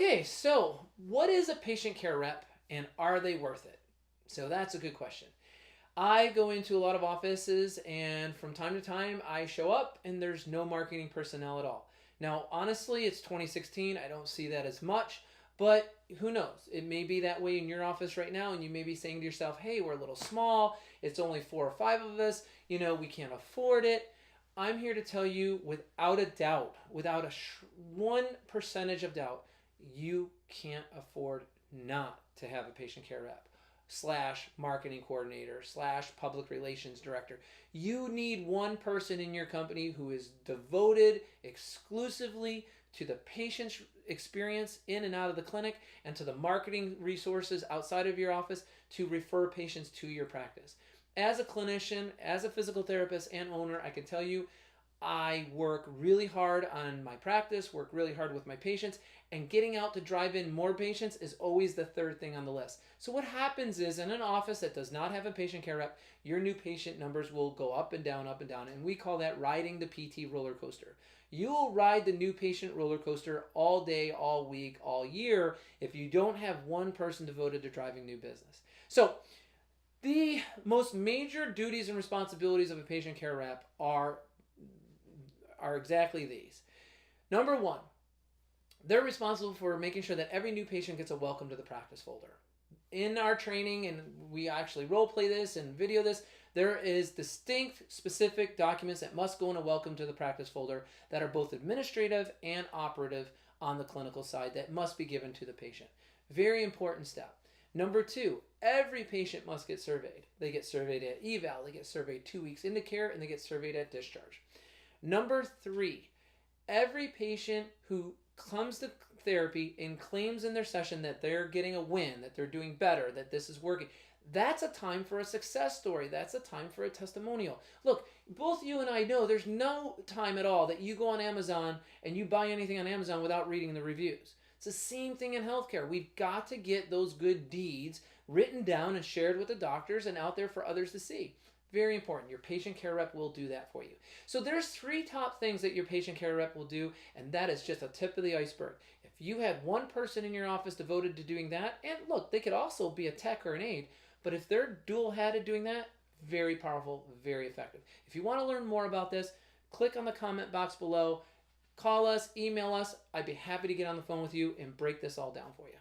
Okay, so what is a patient care rep and are they worth it? So that's a good question. I go into a lot of offices and from time to time I show up and there's no marketing personnel at all. Now, honestly, it's 2016. I don't see that as much, but who knows? It may be that way in your office right now and you may be saying to yourself, hey, we're a little small. It's only 4 or 5 of us. We can't afford it. I'm here to tell you without a doubt, without one percentage of doubt, you can't afford not to have a patient care rep slash marketing coordinator slash public relations director. You need one person in your company who is devoted exclusively to the patient's experience in and out of the clinic and to the marketing resources outside of your office to refer patients to your practice. As a clinician, as a physical therapist and owner, I can tell you I work really hard on my practice, work really hard with my patients, and getting out to drive in more patients is always the third thing on the list. So what happens is in an office that does not have a patient care rep, your new patient numbers will go up and down, and we call that riding the PT roller coaster. You will ride the new patient roller coaster all day, all week, all year if you don't have one person devoted to driving new business. So the most major duties and responsibilities of a patient care rep are exactly these. Number one, they're responsible for making sure that every new patient gets a welcome to the practice folder. In our training, and we actually role play this and video this, there is distinct, specific documents that must go in a welcome to the practice folder that are both administrative and operative on the clinical side that must be given to the patient. Very important step. Number two, every patient must get surveyed. They get surveyed at eval, they get surveyed 2 weeks into care, and they get surveyed at discharge. Number three, every patient who comes to therapy and claims in their session that they're getting a win, that they're doing better, that this is working, that's a time for a success story. That's a time for a testimonial. Look, both you and I know there's no time at all that you go on Amazon and you buy anything on Amazon without reading the reviews. It's the same thing in healthcare. We've got to get those good deeds written down and shared with the doctors and out there for others to see. Very important. Your patient care rep will do that for you. So there's 3 top things that your patient care rep will do, and that is just a tip of the iceberg. If you had one person in your office devoted to doing that, and look, they could also be a tech or an aide, but if they're dual-hatted doing that, very powerful, very effective. If you want to learn more about this, click on the comment box below, call us, email us. I'd be happy to get on the phone with you and break this all down for you.